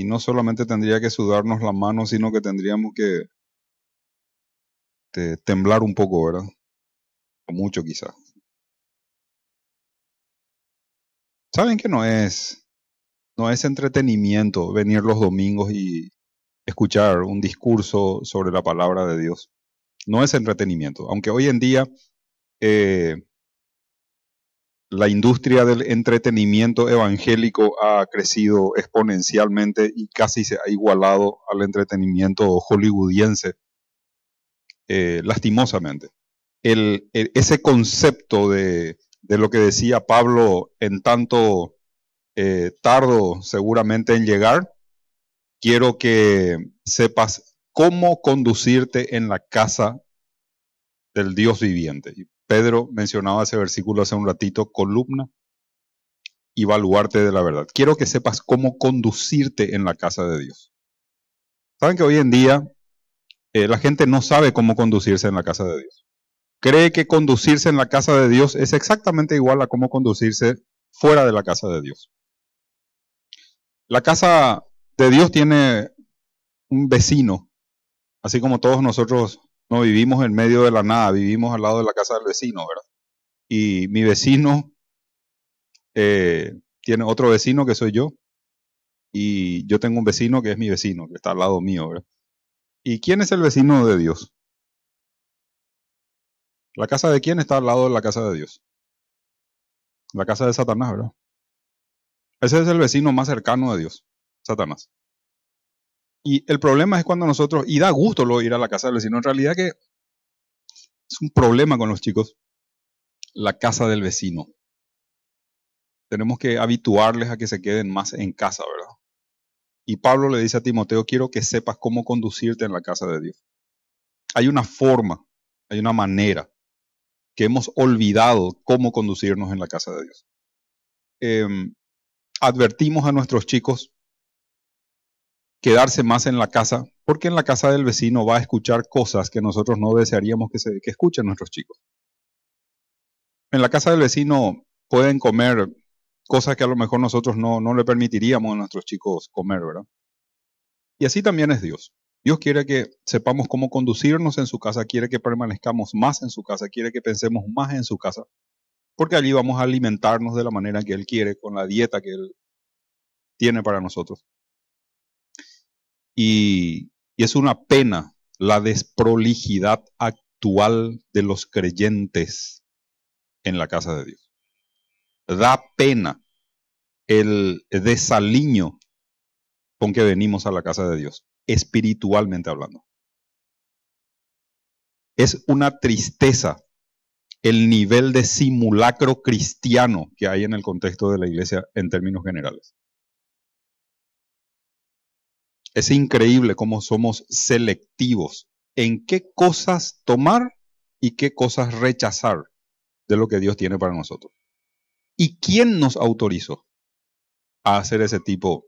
y no solamente tendría que sudarnos la mano, sino que tendríamos que temblar un poco, ¿verdad? O mucho quizás. ¿Saben que no es entretenimiento venir los domingos y escuchar un discurso sobre la palabra de Dios? No es entretenimiento, aunque hoy en día la industria del entretenimiento evangélico ha crecido exponencialmente y casi se ha igualado al entretenimiento hollywoodiense, lastimosamente. Ese concepto de lo que decía Pablo, en tanto tardo seguramente en llegar, quiero que sepas cómo conducirte en la casa del Dios viviente. Y Pedro mencionaba ese versículo hace un ratito, columna y baluarte de la verdad. Quiero que sepas cómo conducirte en la casa de Dios. Saben que hoy en día la gente no sabe cómo conducirse en la casa de Dios. Cree que conducirse en la casa de Dios es exactamente igual a cómo conducirse fuera de la casa de Dios. La casa de Dios tiene un vecino, así como todos nosotros no vivimos en medio de la nada, vivimos al lado de la casa del vecino, ¿verdad? Y mi vecino tiene otro vecino que soy yo, y yo tengo un vecino que es mi vecino, que está al lado mío, ¿verdad? ¿Y quién es el vecino de Dios? ¿La casa de quién está al lado de la casa de Dios? La casa de Satanás, ¿verdad? Ese es el vecino más cercano de Dios, Satanás. Y el problema es cuando nosotros, y da gusto luego ir a la casa del vecino, en realidad que es un problema con los chicos, la casa del vecino. Tenemos que habituarles a que se queden más en casa, ¿verdad? Y Pablo le dice a Timoteo, quiero que sepas cómo conducirte en la casa de Dios. Hay una forma, hay una manera que hemos olvidado cómo conducirnos en la casa de Dios. Advertimos a nuestros chicos quedarse más en la casa, porque en la casa del vecino va a escuchar cosas que nosotros no desearíamos que escuchen nuestros chicos. En la casa del vecino pueden comer cosas que a lo mejor nosotros no le permitiríamos a nuestros chicos comer, ¿verdad? Y así también es Dios. Dios quiere que sepamos cómo conducirnos en su casa, quiere que permanezcamos más en su casa, quiere que pensemos más en su casa, porque allí vamos a alimentarnos de la manera que Él quiere, con la dieta que Él tiene para nosotros. Y es una pena la desprolijidad actual de los creyentes en la casa de Dios. Da pena el desaliño con que venimos a la casa de Dios, espiritualmente hablando. Es una tristeza el nivel de simulacro cristiano que hay en el contexto de la iglesia en términos generales. Es increíble cómo somos selectivos en qué cosas tomar y qué cosas rechazar de lo que Dios tiene para nosotros. ¿Y quién nos autorizó a hacer ese tipo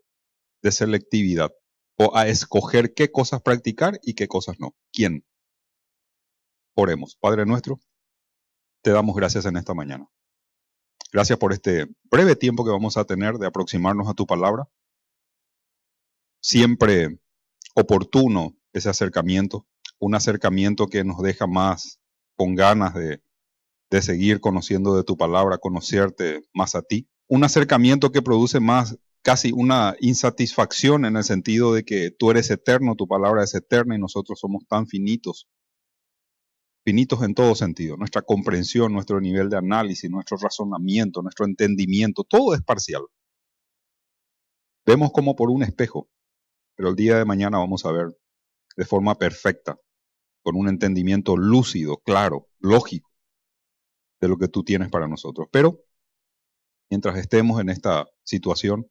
de selectividad o a escoger qué cosas practicar y qué cosas no? ¿Quién? Oremos. Padre nuestro, te damos gracias en esta mañana. Gracias por este breve tiempo que vamos a tener de aproximarnos a tu palabra. Siempre oportuno ese acercamiento, un acercamiento que nos deja más con ganas de seguir conociendo de tu palabra, conocerte más a ti. Un acercamiento que produce más casi una insatisfacción en el sentido de que tú eres eterno, tu palabra es eterna y nosotros somos tan finitos. Finitos en todo sentido. Nuestra comprensión, nuestro nivel de análisis, nuestro razonamiento, nuestro entendimiento, todo es parcial. Vemos como por un espejo, pero el día de mañana vamos a ver de forma perfecta, con un entendimiento lúcido, claro, lógico, de lo que tú tienes para nosotros. Pero, mientras estemos en esta situación,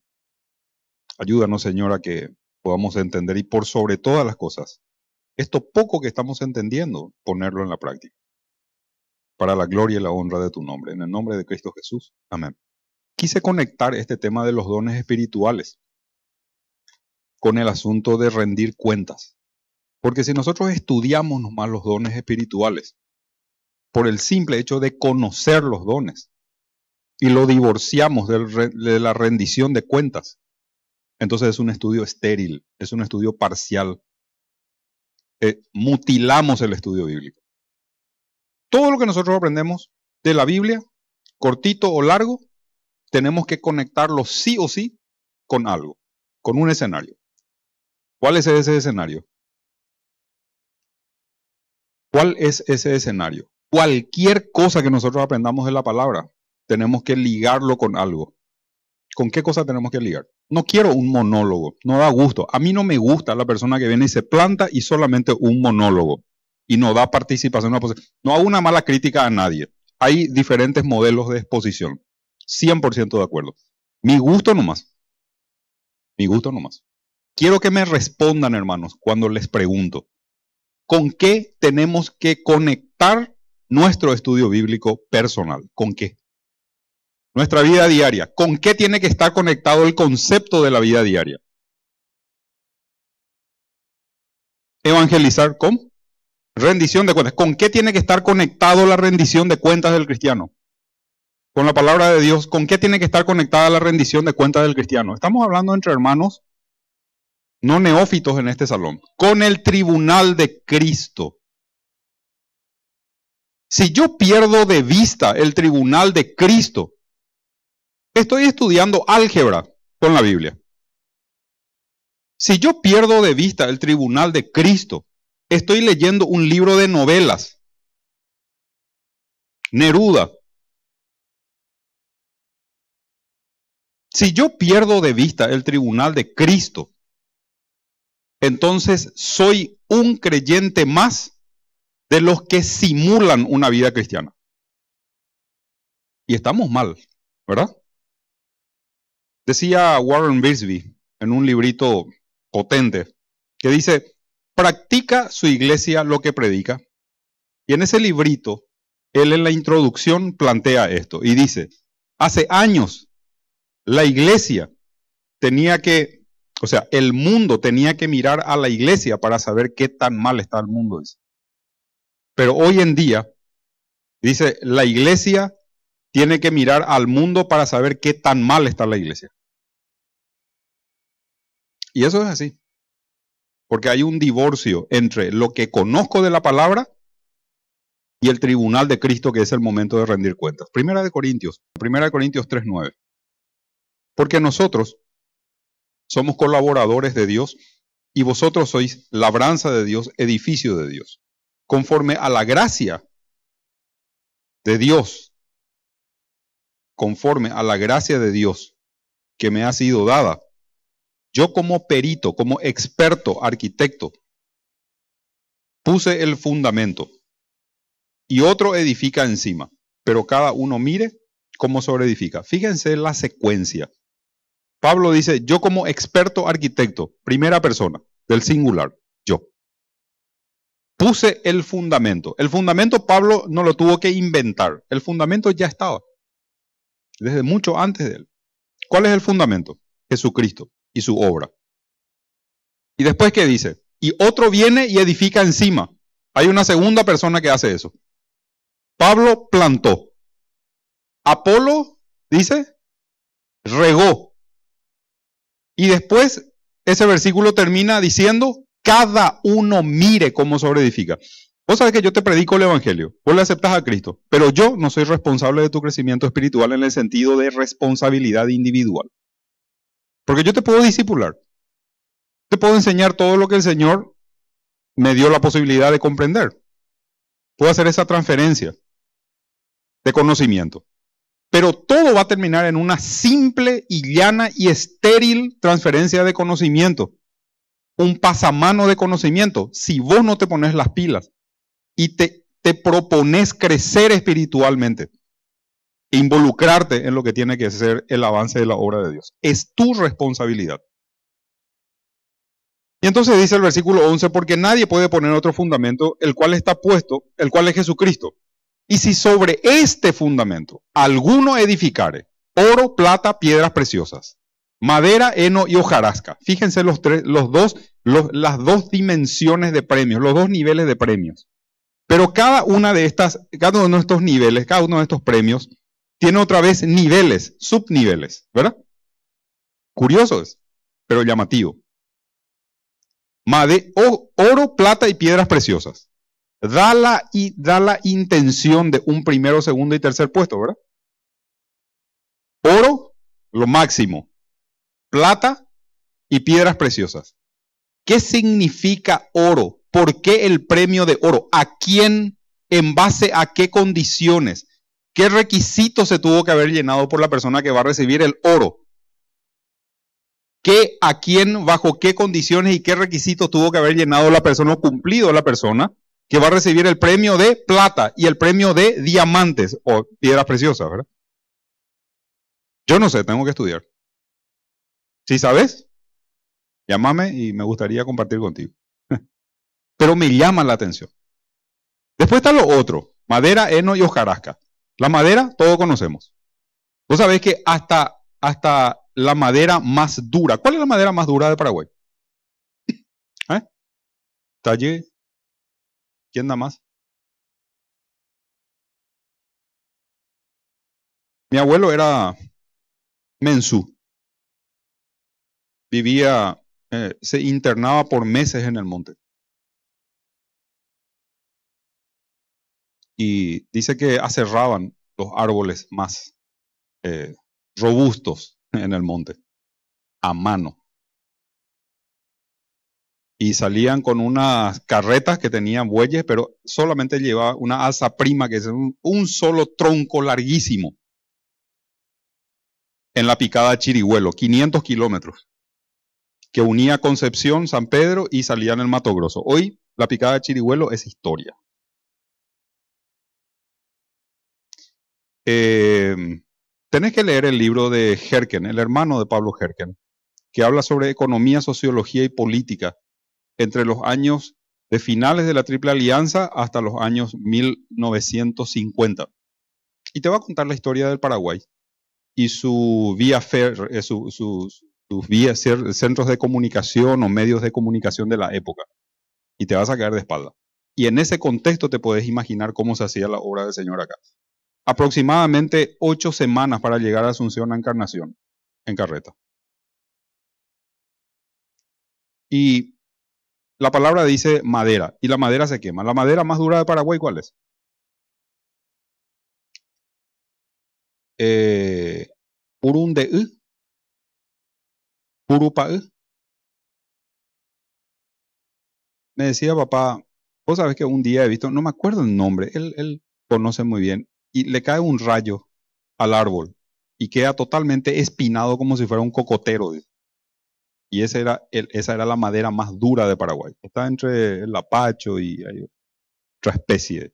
ayúdanos, Señor, a que podamos entender y por sobre todas las cosas, esto poco que estamos entendiendo, ponerlo en la práctica. Para la gloria y la honra de tu nombre. En el nombre de Cristo Jesús. Amén. Quise conectar este tema de los dones espirituales con el asunto de rendir cuentas. Porque si nosotros estudiamos nomás los dones espirituales, por el simple hecho de conocer los dones, y lo divorciamos de la rendición de cuentas, entonces es un estudio estéril, es un estudio parcial. Mutilamos el estudio bíblico. Todo lo que nosotros aprendemos de la Biblia, cortito o largo, tenemos que conectarlo sí o sí con algo, con un escenario. ¿Cuál es ese escenario? ¿Cuál es ese escenario? Cualquier cosa que nosotros aprendamos de la palabra, tenemos que ligarlo con algo. ¿Con qué cosa tenemos que ligar? No quiero un monólogo, no da gusto. A mí no me gusta la persona que viene y se planta y solamente un monólogo y no da participación. No hago una mala crítica a nadie. Hay diferentes modelos de exposición. 100% de acuerdo. Mi gusto nomás. Mi gusto nomás. Quiero que me respondan, hermanos, cuando les pregunto, ¿con qué tenemos que conectar nuestro estudio bíblico personal? ¿Con qué? Nuestra vida diaria. ¿Con qué tiene que estar conectado el concepto de la vida diaria? Evangelizar con rendición de cuentas. ¿Con qué tiene que estar conectado la rendición de cuentas del cristiano? Con la palabra de Dios. ¿Con qué tiene que estar conectada la rendición de cuentas del cristiano? Estamos hablando entre hermanos no neófitos en este salón. Con el tribunal de Cristo. Si yo pierdo de vista el tribunal de Cristo, estoy estudiando álgebra con la Biblia. Si yo pierdo de vista el tribunal de Cristo, estoy leyendo un libro de novelas. Neruda. Si yo pierdo de vista el tribunal de Cristo, entonces soy un creyente más de los que simulan una vida cristiana. Y estamos mal, ¿verdad? Decía Warren Wiersbe en un librito potente que dice, practica su iglesia lo que predica. Y en ese librito, él en la introducción plantea esto y dice, hace años la iglesia tenía que, o sea, el mundo tenía que mirar a la iglesia para saber qué tan mal está el mundo. Dice. Pero hoy en día, dice, la iglesia tiene que mirar al mundo para saber qué tan mal está la iglesia. Y eso es así. Porque hay un divorcio entre lo que conozco de la palabra y el tribunal de Cristo, que es el momento de rendir cuentas. Primera de Corintios 3:9. Porque nosotros somos colaboradores de Dios y vosotros sois labranza de Dios, edificio de Dios. Conforme a la gracia de Dios, conforme a la gracia de Dios que me ha sido dada, yo como perito, como experto arquitecto, puse el fundamento y otro edifica encima, pero cada uno mire cómo sobreedifica. Fíjense la secuencia. Pablo dice, yo como experto arquitecto, primera persona, del singular, yo. Puse el fundamento. El fundamento Pablo no lo tuvo que inventar. El fundamento ya estaba. Desde mucho antes de él. ¿Cuál es el fundamento? Jesucristo y su obra. Y después, ¿qué dice? Y otro viene y edifica encima. Hay una segunda persona que hace eso. Pablo plantó. Apolo, dice, regó. Y después, ese versículo termina diciendo, cada uno mire cómo sobreedifica. Vos sabés que yo te predico el evangelio, vos le aceptás a Cristo, pero yo no soy responsable de tu crecimiento espiritual en el sentido de responsabilidad individual. Porque yo te puedo discipular, te puedo enseñar todo lo que el Señor me dio la posibilidad de comprender. Puedo hacer esa transferencia de conocimiento. Pero todo va a terminar en una simple y llana y estéril transferencia de conocimiento. Un pasamano de conocimiento. Si vos no te pones las pilas y te propones crecer espiritualmente, involucrarte en lo que tiene que ser el avance de la obra de Dios. Es tu responsabilidad. Y entonces dice el versículo 11, porque nadie puede poner otro fundamento, el cual está puesto, el cual es Jesucristo. Y si sobre este fundamento alguno edificare, oro, plata, piedras preciosas, madera, heno y hojarasca. Fíjense las dos dimensiones de premios, los dos niveles de premios. Pero cada uno de estos niveles, cada uno de estos premios, tiene otra vez niveles, subniveles, ¿verdad? Curioso es. pero llamativo. Oro, plata y piedras preciosas. Da la intención de un primero, segundo y tercer puesto, ¿verdad? Oro, lo máximo. Plata y piedras preciosas. ¿Qué significa oro? ¿Por qué el premio de oro? ¿A quién? ¿En base a qué condiciones? ¿Qué requisitos se tuvo que haber llenado por la persona que va a recibir el oro? ¿Qué, a quién, bajo qué condiciones y qué requisitos tuvo que haber llenado la persona o cumplido la persona que va a recibir el premio de plata y el premio de diamantes o piedras preciosas, ¿verdad? Yo no sé, tengo que estudiar. Si sabes, llámame y me gustaría compartir contigo. Pero me llama la atención. Después está lo otro, madera, heno y hojarasca. La madera, todos conocemos. Vos sabés que hasta la madera más dura. ¿Cuál es la madera más dura de Paraguay? Talle. ¿Quién da más? Mi abuelo era mensú. Vivía, se internaba por meses en el monte. Y dice que aserraban los árboles más robustos en el monte, a mano. Y salían con unas carretas que tenían bueyes, pero solamente llevaba una alza prima, que es un solo tronco larguísimo, en la picada Chirihuelo, 500 kilómetros, que unía Concepción, San Pedro y salían en el Mato Grosso. Hoy la picada Chirihuelo es historia. Tenés que leer el libro de Herken, el hermano de Pablo Herken, que habla sobre economía, sociología y política entre los años de finales de la Triple Alianza hasta los años 1950. Y te va a contar la historia del Paraguay y su vía sus vías, centros de comunicación o medios de comunicación de la época. Y te vas a caer de espalda. Y en ese contexto te puedes imaginar cómo se hacía la obra del Señor acá. Aproximadamente 8 semanas para llegar a Asunción a Encarnación, en carreta. Y la palabra dice madera, y la madera se quema. ¿La madera más dura de Paraguay cuál es? Urundeú, Purupaú. Me decía papá, vos sabés que un día he visto, no me acuerdo el nombre, él conoce muy bien, y le cae un rayo al árbol y queda totalmente espinado como si fuera un cocotero. Y esa era la madera más dura de Paraguay. Está entre el apacho y hay otra especie.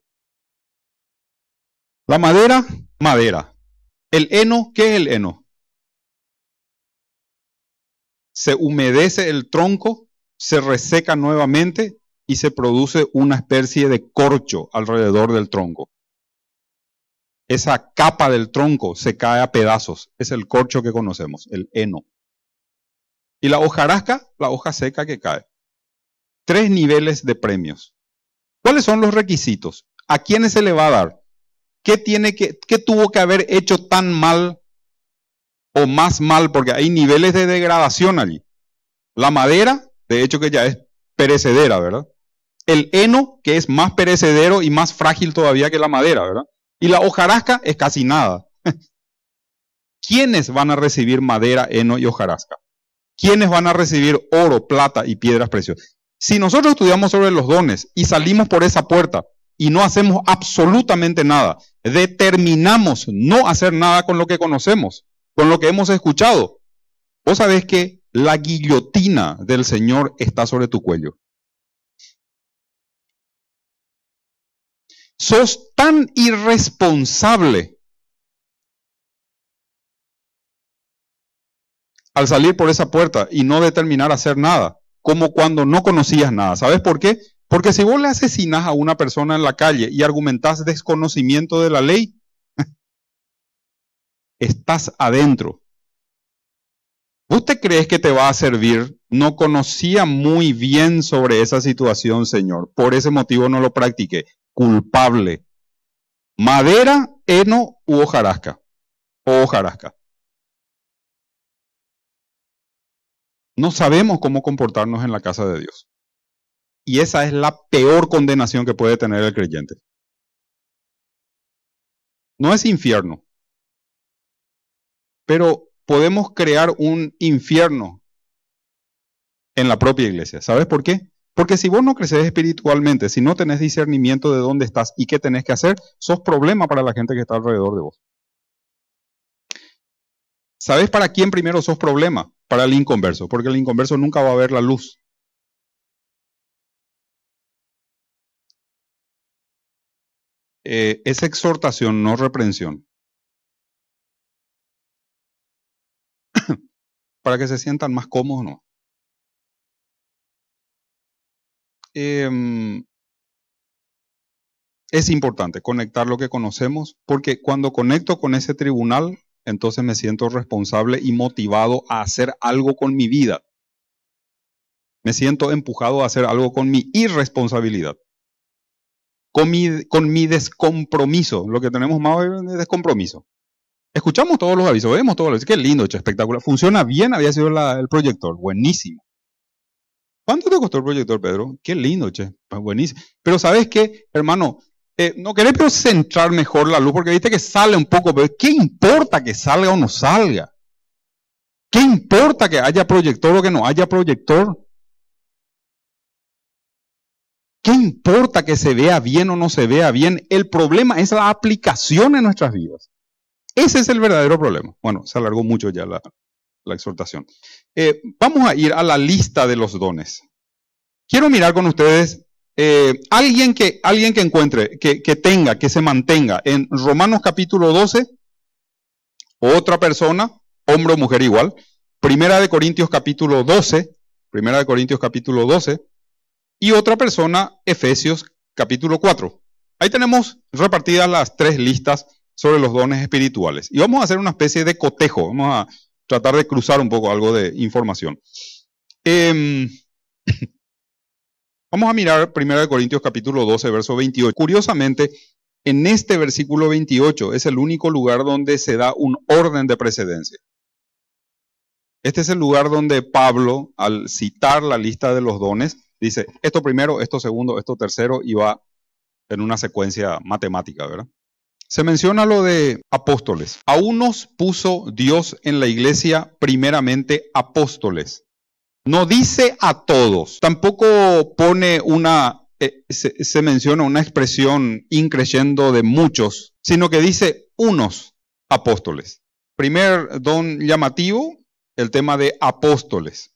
La madera, madera. El heno, ¿qué es el heno? Se humedece el tronco, se reseca nuevamente y se produce una especie de corcho alrededor del tronco. Esa capa del tronco se cae a pedazos. Es el corcho que conocemos, el heno. Y la hojarasca, la hoja seca que cae. 3 niveles de premios. ¿Cuáles son los requisitos? ¿A quiénes se le va a dar? ¿Qué tuvo que haber hecho tan mal o más mal? Porque hay niveles de degradación allí. La madera, de hecho que ya es perecedera, ¿verdad? El heno, que es más perecedero y más frágil todavía que la madera, ¿verdad? Y la hojarasca es casi nada. ¿Quiénes van a recibir madera, heno y hojarasca? ¿Quiénes van a recibir oro, plata y piedras preciosas? Si nosotros estudiamos sobre los dones y salimos por esa puerta y no hacemos absolutamente nada, determinamos no hacer nada con lo que conocemos, con lo que hemos escuchado, vos sabés que la guillotina del Señor está sobre tu cuello. Sos tan irresponsable al salir por esa puerta y no determinar hacer nada, como cuando no conocías nada. ¿Sabes por qué? Porque si vos le asesinás a una persona en la calle y argumentás desconocimiento de la ley, estás adentro. ¿Vos te crees que te va a servir? No conocía muy bien sobre esa situación, Señor. Por ese motivo no lo practiqué. Culpable. Madera, heno u hojarasca. O hojarasca. No sabemos cómo comportarnos en la casa de Dios. Y esa es la peor condenación que puede tener el creyente. No es infierno, pero podemos crear un infierno en la propia iglesia. ¿Sabes por qué? Porque si vos no creces espiritualmente, si no tenés discernimiento de dónde estás y qué tenés que hacer, sos problema para la gente que está alrededor de vos. ¿Sabes para quién primero sos problema? Para el inconverso, porque el inconverso nunca va a ver la luz. Es exhortación, no reprensión. Para que se sientan más cómodos, ¿no? Es importante conectar lo que conocemos, porque cuando conecto con ese tribunal, entonces me siento responsable y motivado a hacer algo con mi vida. Me siento empujado a hacer algo con mi irresponsabilidad. Con mi descompromiso. Lo que tenemos más es descompromiso. Escuchamos todos los avisos, vemos todos los avisos. Qué lindo, che, espectacular. Funciona bien, había sido el proyector. Buenísimo. ¿Cuánto te costó el proyector, Pedro? Qué lindo, che. Buenísimo. Pero ¿sabes qué, hermano? No querés pero centrar mejor la luz, porque viste que sale un poco, pero ¿qué importa que salga o no salga? ¿Qué importa que haya proyector o que no haya proyector? ¿Qué importa que se vea bien o no se vea bien? El problema es la aplicación en nuestras vidas. Ese es el verdadero problema. Bueno, se alargó mucho ya la exhortación. Vamos a ir a la lista de los dones. Quiero mirar con ustedes alguien que encuentre, que tenga, que se mantenga en Romanos capítulo 12, otra persona, hombre o mujer igual, Primera de Corintios capítulo 12, y otra persona, Efesios capítulo 4. Ahí tenemos repartidas las tres listas sobre los dones espirituales. Y vamos a hacer una especie de cotejo, vamos a tratar de cruzar un poco algo de información. Vamos a mirar 1 Corintios capítulo 12, verso 28. Curiosamente, en este versículo 28 es el único lugar donde se da un orden de precedencia. Este es el lugar donde Pablo, al citar la lista de los dones, dice esto primero, esto segundo, esto tercero, y va en una secuencia matemática, ¿verdad? Se menciona lo de apóstoles. A unos puso Dios en la iglesia primeramente apóstoles. No dice a todos, tampoco pone se menciona una expresión increyendo de muchos, sino que dice unos apóstoles. Primer don llamativo, el tema de apóstoles.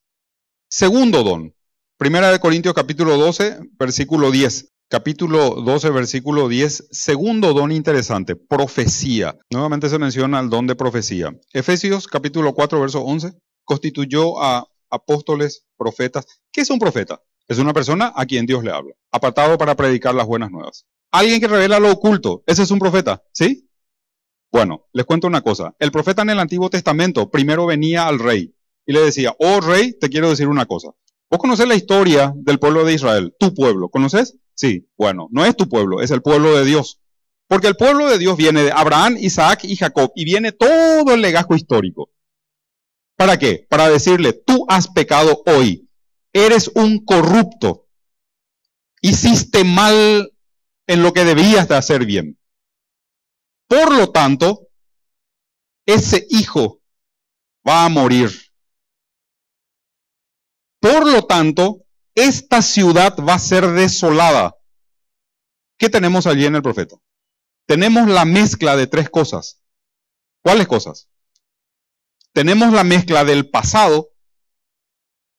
Segundo don, 1 Corintios capítulo 12, versículo 10. Capítulo 12, versículo 10, segundo don interesante, profecía. Nuevamente se menciona el don de profecía. Efesios capítulo 4, verso 11, constituyó a apóstoles, profetas. ¿Qué es un profeta? Es una persona a quien Dios le habla, apartado para predicar las buenas nuevas. Alguien que revela lo oculto, ese es un profeta, ¿sí? Bueno, les cuento una cosa. El profeta en el Antiguo Testamento primero venía al rey y le decía, oh rey, te quiero decir una cosa. ¿Vos conocés la historia del pueblo de Israel? Tu pueblo, ¿conoces? Sí, bueno, no es tu pueblo, es el pueblo de Dios. Porque el pueblo de Dios viene de Abraham, Isaac y Jacob y viene todo el legajo histórico. ¿Para qué? Para decirle, tú has pecado hoy, eres un corrupto, hiciste mal en lo que debías de hacer bien. Por lo tanto, ese hijo va a morir. Por lo tanto, esta ciudad va a ser desolada. ¿Qué tenemos allí en el profeta? Tenemos la mezcla de tres cosas. ¿Cuáles cosas? Tenemos la mezcla del pasado,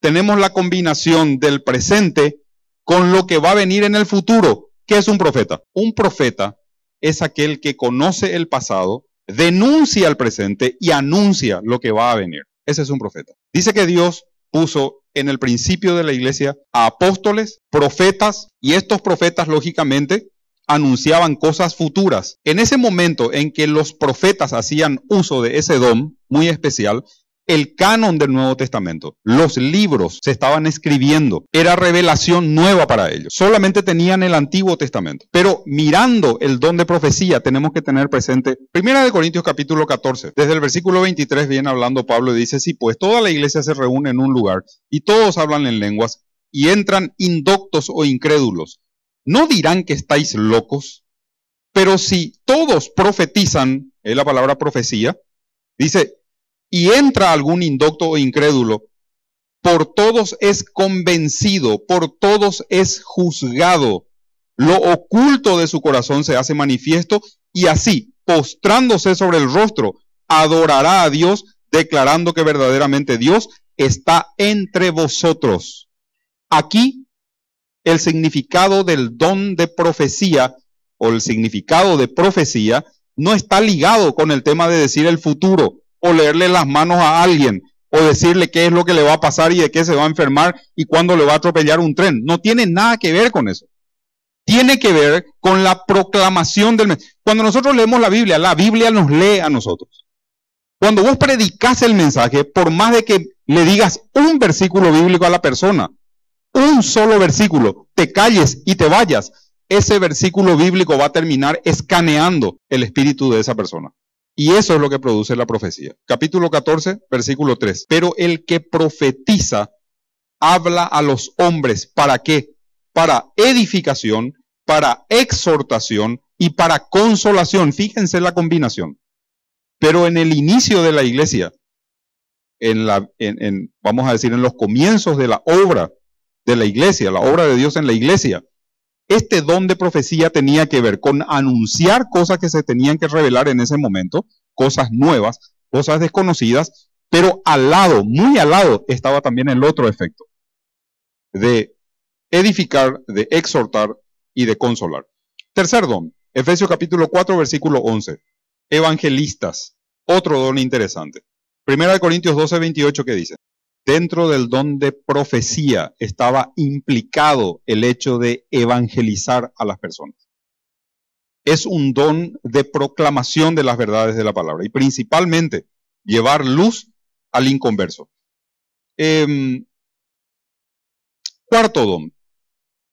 tenemos la combinación del presente con lo que va a venir en el futuro. ¿Qué es un profeta? Un profeta es aquel que conoce el pasado, denuncia el presente y anuncia lo que va a venir. Ese es un profeta. Dice que Dios puso en el principio de la iglesia a apóstoles, profetas, y estos profetas, lógicamente, anunciaban cosas futuras. En ese momento en que los profetas hacían uso de ese don muy especial, el canon del Nuevo Testamento. Los libros se estaban escribiendo. Era revelación nueva para ellos. Solamente tenían el Antiguo Testamento. Pero mirando el don de profecía, tenemos que tener presente 1 Corintios capítulo 14. Desde el versículo 23 viene hablando Pablo y dice, sí, pues toda la iglesia se reúne en un lugar y todos hablan en lenguas y entran indoctos o incrédulos. ¿No dirán que estáis locos? Pero si todos profetizan, es la palabra profecía, dice, y entra algún indocto o incrédulo, por todos es convencido, por todos es juzgado. Lo oculto de su corazón se hace manifiesto y así, postrándose sobre el rostro, adorará a Dios, declarando que verdaderamente Dios está entre vosotros. Aquí, el significado del don de profecía o el significado de profecía no está ligado con el tema de decir el futuro o leerle las manos a alguien o decirle qué es lo que le va a pasar y de qué se va a enfermar y cuándo le va a atropellar un tren. No tiene nada que ver con eso. Tiene que ver con la proclamación del mensaje. Cuando nosotros leemos la Biblia nos lee a nosotros. Cuando vos predicás el mensaje, por más de que le digas un versículo bíblico a la persona, un solo versículo, te calles y te vayas, ese versículo bíblico va a terminar escaneando el espíritu de esa persona. Y eso es lo que produce la profecía. Capítulo 14, versículo 3. Pero el que profetiza habla a los hombres, ¿para qué? Para edificación, para exhortación y para consolación. Fíjense la combinación. Pero en el inicio de la iglesia, vamos a decir, en los comienzos de la obra de la iglesia, la obra de Dios en la iglesia, este don de profecía tenía que ver con anunciar cosas que se tenían que revelar en ese momento, cosas nuevas, cosas desconocidas, pero al lado, muy al lado, estaba también el otro efecto, de edificar, de exhortar y de consolar. Tercer don, Efesios capítulo 4, versículo 11. Evangelistas, otro don interesante. 1 Corintios 12, 28, ¿qué dice? Dentro del don de profecía estaba implicado el hecho de evangelizar a las personas. Es un don de proclamación de las verdades de la palabra y principalmente llevar luz al inconverso. Cuarto don.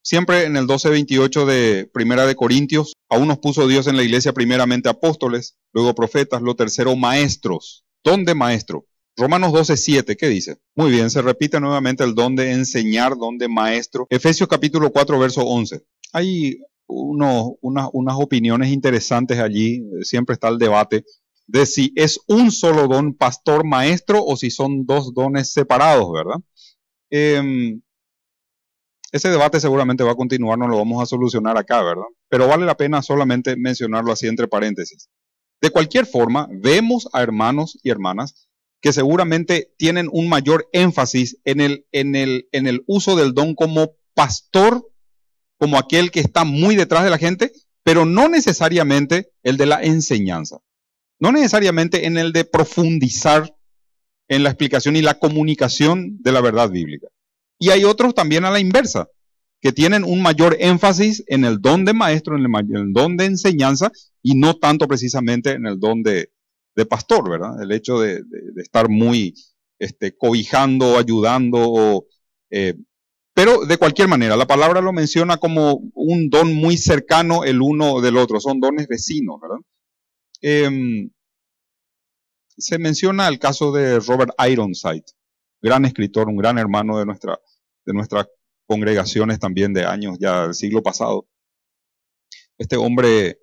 Siempre en el 12:28 de 1 de Corintios, aún nos puso Dios en la iglesia primeramente apóstoles, luego profetas, lo tercero maestros. Don de maestro. Romanos 12:7, ¿qué dice? Muy bien, se repite nuevamente el don de enseñar, don de maestro. Efesios capítulo 4, verso 11. Hay unas opiniones interesantes allí, siempre está el debate de si es un solo don pastor maestro o si son dos dones separados, ¿verdad? Ese debate seguramente va a continuar, no lo vamos a solucionar acá, ¿verdad? Pero vale la pena solamente mencionarlo así entre paréntesis. De cualquier forma, vemos a hermanos y hermanas que seguramente tienen un mayor énfasis en el uso del don como pastor, como aquel que está muy detrás de la gente, pero no necesariamente el de la enseñanza. No necesariamente en el de profundizar en la explicación y la comunicación de la verdad bíblica. Y hay otros también a la inversa, que tienen un mayor énfasis en el don de maestro, en el don de enseñanza, y no tanto precisamente en el don de pastor, ¿verdad? El hecho de estar muy cobijando, ayudando, pero de cualquier manera, la palabra lo menciona como un don muy cercano el uno del otro, son dones vecinos, ¿verdad? Se menciona el caso de Robert Ironside, gran escritor, un gran hermano de nuestras congregaciones también de años ya del siglo pasado. Este hombre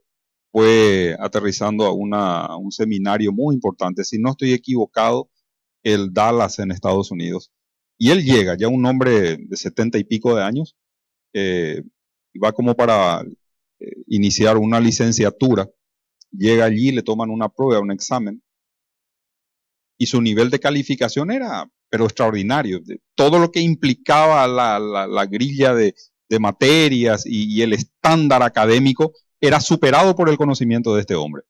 fue aterrizando a un seminario muy importante, si no estoy equivocado, el Dallas en Estados Unidos. Y él llega, ya un hombre de 70 y pico de años, va como para iniciar una licenciatura. Llega allí, le toman una prueba, un examen, y su nivel de calificación era, pero extraordinario. Todo lo que implicaba la grilla de materias y el estándar académico era superado por el conocimiento de este hombre.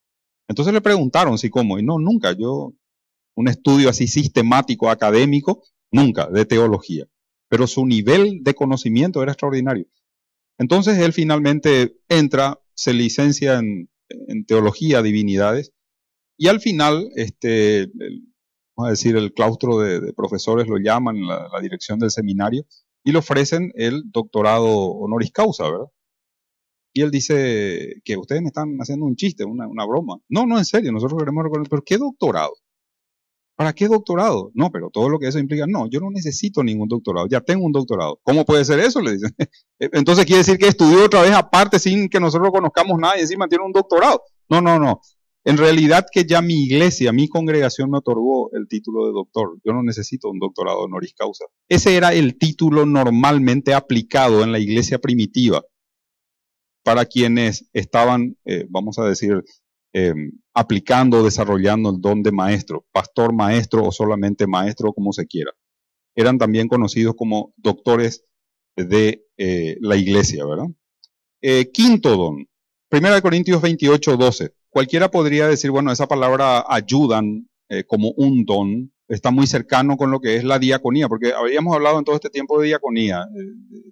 Entonces le preguntaron si cómo, y no, nunca, un estudio así sistemático, académico, nunca, de teología. Pero su nivel de conocimiento era extraordinario. Entonces él finalmente entra, se licencia en teología, divinidades, y al final vamos a decir, el claustro de profesores lo llaman, la dirección del seminario, y le ofrecen el doctorado honoris causa, ¿verdad? Y él dice que ustedes me están haciendo un chiste, una broma. No, no, en serio, nosotros queremos reconocer, pero ¿qué doctorado? ¿Para qué doctorado? No, pero todo lo que eso implica, no, yo no necesito ningún doctorado, ya tengo un doctorado. ¿Cómo puede ser eso? Le dicen. Entonces quiere decir que estudió otra vez aparte sin que nosotros conozcamos nada y encima tiene un doctorado. No, no, no. En realidad que ya mi iglesia, mi congregación me otorgó el título de doctor. Yo no necesito un doctorado honoris causa. Ese era el título normalmente aplicado en la iglesia primitiva para quienes estaban, vamos a decir, aplicando, desarrollando el don de maestro, pastor, maestro o solamente maestro, como se quiera. Eran también conocidos como doctores de la iglesia, ¿verdad? Quinto don, 1 Corintios 28, 12. Cualquiera podría decir, bueno, esa palabra ayudan como un don, está muy cercano con lo que es la diaconía, porque habíamos hablado en todo este tiempo de diaconía,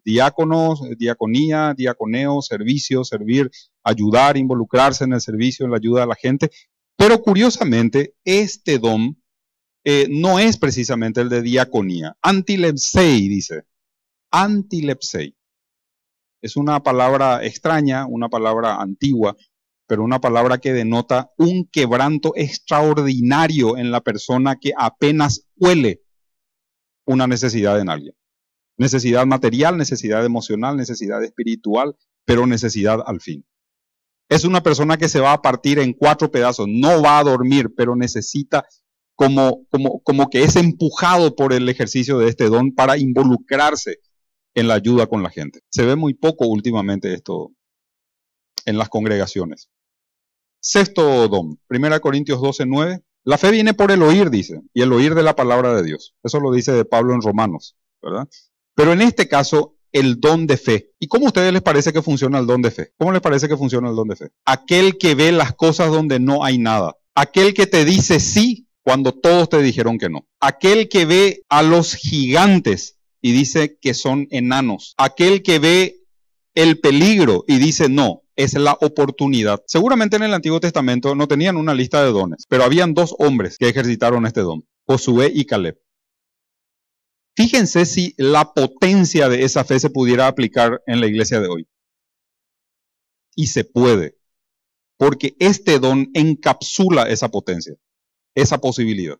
diáconos, diaconía, diaconeo, servicio, servir, ayudar, involucrarse en el servicio, en la ayuda a la gente, pero curiosamente este don no es precisamente el de diaconía. Antilepsei, dice, antilepsei. Es una palabra extraña, una palabra antigua, pero una palabra que denota un quebranto extraordinario en la persona que apenas huele una necesidad en alguien. Necesidad material, necesidad emocional, necesidad espiritual, pero necesidad al fin. Es una persona que se va a partir en 4 pedazos, no va a dormir, pero necesita como que es empujado por el ejercicio de este don para involucrarse en la ayuda con la gente. Se ve muy poco últimamente esto en las congregaciones. Sexto don, 1 Corintios 12, 9. La fe viene por el oír, dice, y el oír de la palabra de Dios. Eso lo dice de Pablo en Romanos, ¿verdad? Pero en este caso, el don de fe. ¿Y cómo a ustedes les parece que funciona el don de fe? ¿Cómo les parece que funciona el don de fe? Aquel que ve las cosas donde no hay nada. Aquel que te dice sí cuando todos te dijeron que no. Aquel que ve a los gigantes y dice que son enanos. Aquel que ve el peligro y dice no, es la oportunidad. Seguramente en el Antiguo Testamento no tenían una lista de dones, pero habían 2 hombres que ejercitaron este don, Josué y Caleb. Fíjense si la potencia de esa fe se pudiera aplicar en la iglesia de hoy. Y se puede, porque este don encapsula esa potencia, esa posibilidad.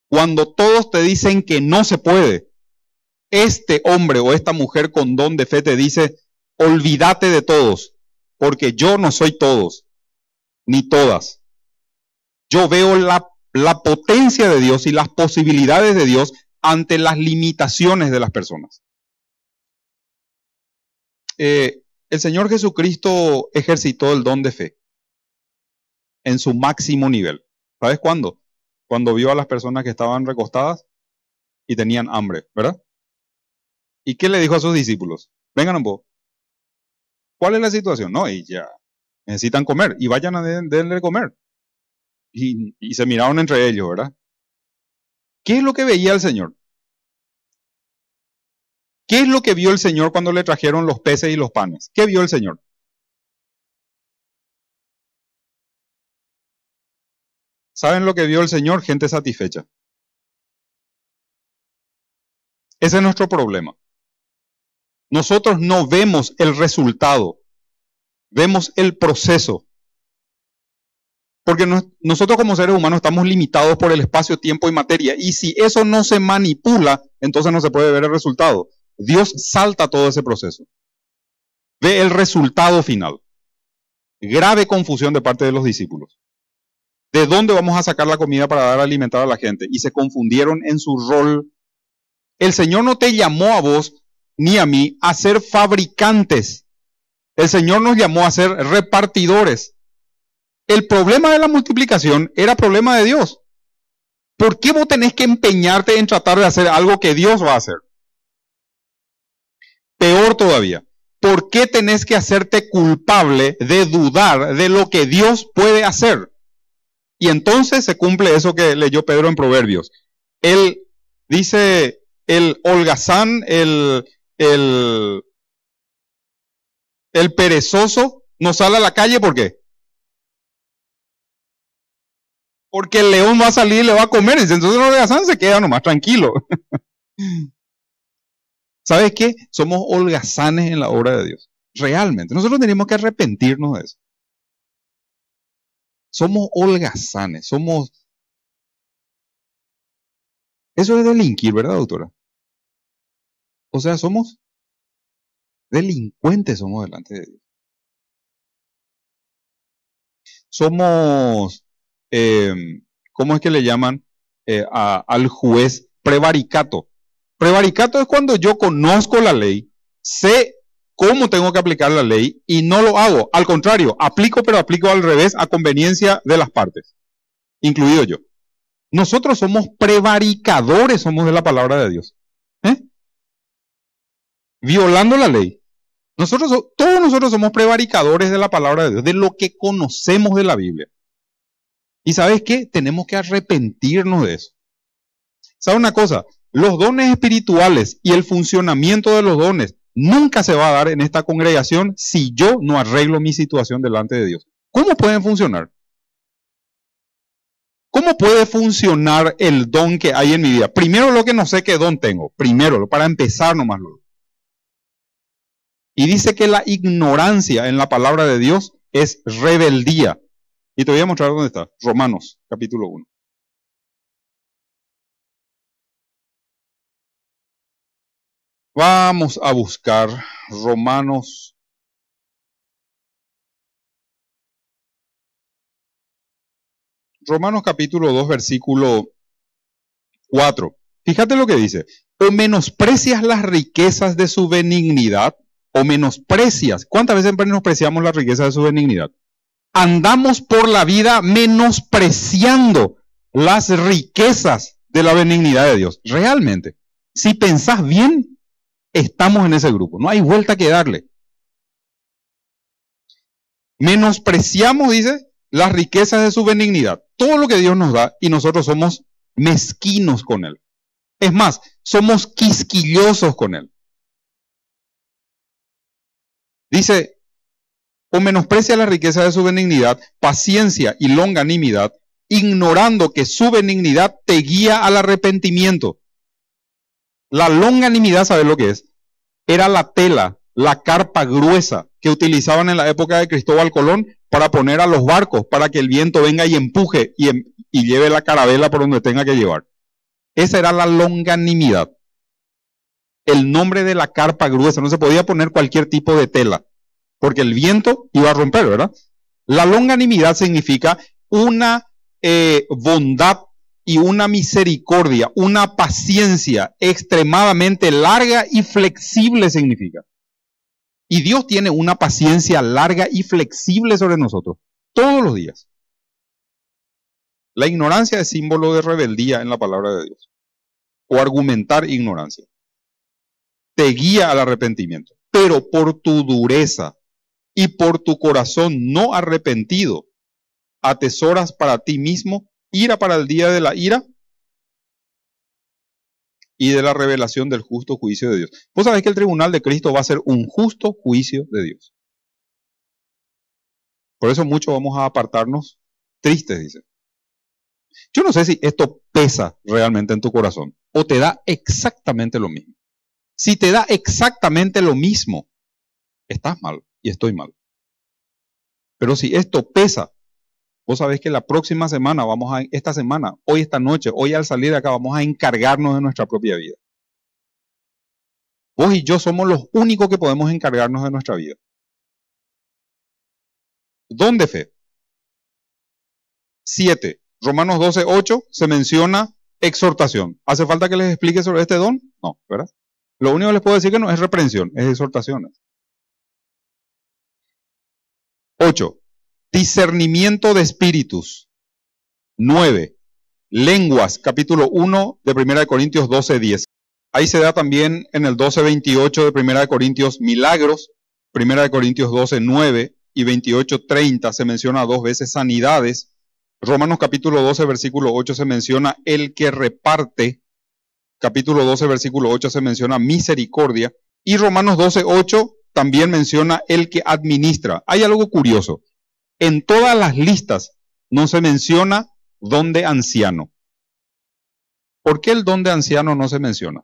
Cuando todos te dicen que no se puede, este hombre o esta mujer con don de fe te dice, olvídate de todos, porque yo no soy todos, ni todas. Yo veo la potencia de Dios y las posibilidades de Dios ante las limitaciones de las personas. El Señor Jesucristo ejercitó el don de fe en su máximo nivel. ¿Sabes cuándo? Cuando vio a las personas que estaban recostadas y tenían hambre, ¿verdad? ¿Y qué le dijo a sus discípulos? Vengan un poco. ¿Cuál es la situación? No, y ya necesitan comer y vayan a darle de comer. Y se miraron entre ellos, ¿verdad? ¿Qué es lo que veía el Señor? ¿Qué es lo que vio el Señor cuando le trajeron los peces y los panes? ¿Qué vio el Señor? ¿Saben lo que vio el Señor? Gente satisfecha. Ese es nuestro problema. Nosotros no vemos el resultado, vemos el proceso. Porque nosotros como seres humanos estamos limitados por el espacio, tiempo y materia. Y si eso no se manipula, entonces no se puede ver el resultado. Dios salta todo ese proceso. Ve el resultado final. Grave confusión de parte de los discípulos. ¿De dónde vamos a sacar la comida para dar a alimentar a la gente? Y se confundieron en su rol. El Señor no te llamó a vos ni a mí a ser fabricantes. El Señor nos llamó a ser repartidores. El problema de la multiplicación era problema de Dios. ¿Por qué vos tenés que empeñarte en tratar de hacer algo que Dios va a hacer? Peor todavía, ¿por qué tenés que hacerte culpable de dudar de lo que Dios puede hacer? Y entonces se cumple eso que leyó Pedro en Proverbios. Él dice, el holgazán, el perezoso no sale a la calle, ¿por qué? Porque el león va a salir y le va a comer. Y entonces el holgazán se queda nomás tranquilo. ¿Sabes qué? Somos holgazanes en la obra de Dios. Realmente. Nosotros tenemos que arrepentirnos de eso. Somos holgazanes. Eso es delinquir, ¿verdad, doctora? O sea, somos delincuentes, somos delante de Dios. Somos, ¿cómo es que le llaman al juez? Prevaricato. Prevaricato es cuando yo conozco la ley, sé cómo tengo que aplicar la ley y no lo hago. Al contrario, aplico, pero aplico al revés a conveniencia de las partes, incluido yo. Nosotros somos prevaricadores, somos de la palabra de Dios. Violando la ley. Todos nosotros somos prevaricadores de la palabra de Dios, de lo que conocemos de la Biblia. ¿Y sabes qué? Tenemos que arrepentirnos de eso. ¿Sabe una cosa? Los dones espirituales y el funcionamiento de los dones nunca se va a dar en esta congregación si yo no arreglo mi situación delante de Dios. ¿Cómo pueden funcionar? ¿Cómo puede funcionar el don que hay en mi vida? Primero lo que no sé qué don tengo. Primero, para empezar nomás luego. Y dice que la ignorancia en la palabra de Dios es rebeldía. Y te voy a mostrar dónde está. Romanos, capítulo 1. Vamos a buscar Romanos. Romanos capítulo 2, versículo 4. Fíjate lo que dice. O menosprecias las riquezas de su benignidad, o menosprecias. ¿Cuántas veces menospreciamos las riquezas de su benignidad? Andamos por la vida menospreciando las riquezas de la benignidad de Dios. Realmente, si pensás bien, estamos en ese grupo. No hay vuelta que darle. Menospreciamos, dice, las riquezas de su benignidad. Todo lo que Dios nos da y nosotros somos mezquinos con Él. Es más, somos quisquillosos con Él. Dice, o menosprecia la riqueza de su benignidad, paciencia y longanimidad, ignorando que su benignidad te guía al arrepentimiento. La longanimidad, ¿sabes lo que es? Era la tela, la carpa gruesa que utilizaban en la época de Cristóbal Colón para poner a los barcos, para que el viento venga y empuje y lleve la carabela por donde tenga que llevar. Esa era la longanimidad. El nombre de la carpa gruesa, no se podía poner cualquier tipo de tela, porque el viento iba a romper, ¿verdad? La longanimidad significa una bondad y una misericordia, una paciencia extremadamente larga y flexible significa. Y Dios tiene una paciencia larga y flexible sobre nosotros, todos los días. La ignorancia es símbolo de rebeldía en la palabra de Dios, o argumentar ignorancia. Te guía al arrepentimiento, pero por tu dureza y por tu corazón no arrepentido, atesoras para ti mismo ira para el día de la ira y de la revelación del justo juicio de Dios. Vos sabés que el tribunal de Cristo va a ser un justo juicio de Dios. Por eso muchos vamos a apartarnos tristes, dice. Yo no sé si esto pesa realmente en tu corazón o te da exactamente lo mismo. Si te da exactamente lo mismo, estás mal y estoy mal. Pero si esto pesa, vos sabés que la próxima semana, esta semana, hoy, esta noche, hoy al salir de acá, vamos a encargarnos de nuestra propia vida. Vos y yo somos los únicos que podemos encargarnos de nuestra vida. Don de fe. 7. Romanos 12, 8 se menciona exhortación. ¿Hace falta que les explique sobre este don? No, ¿verdad? Lo único que les puedo decir que no es reprensión, es exhortación. 8. Discernimiento de espíritus. 9. Lenguas, capítulo 1 de 1 Corintios 12, 10. Ahí se da también en el 12, 28 de 1 Corintios milagros. 1 Corintios 12, 9 y 28, 30 se menciona 2 veces sanidades. Romanos capítulo 12, versículo 8 se menciona el que reparte. Capítulo 12, versículo 8 se menciona misericordia. Y Romanos 12, 8 también menciona el que administra. Hay algo curioso. En todas las listas no se menciona don de anciano. ¿Por qué el don de anciano no se menciona?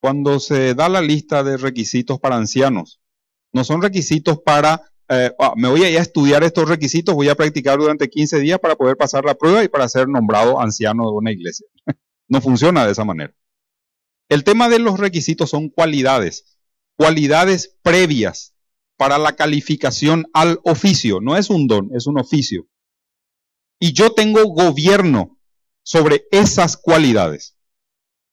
Cuando se da la lista de requisitos para ancianos, no son requisitos para, me voy a ir a estudiar estos requisitos, voy a practicar durante 15 días para poder pasar la prueba y para ser nombrado anciano de una iglesia. No funciona de esa manera. El tema de los requisitos son cualidades previas para la calificación al oficio. No es un don, es un oficio. Y yo tengo gobierno sobre esas cualidades.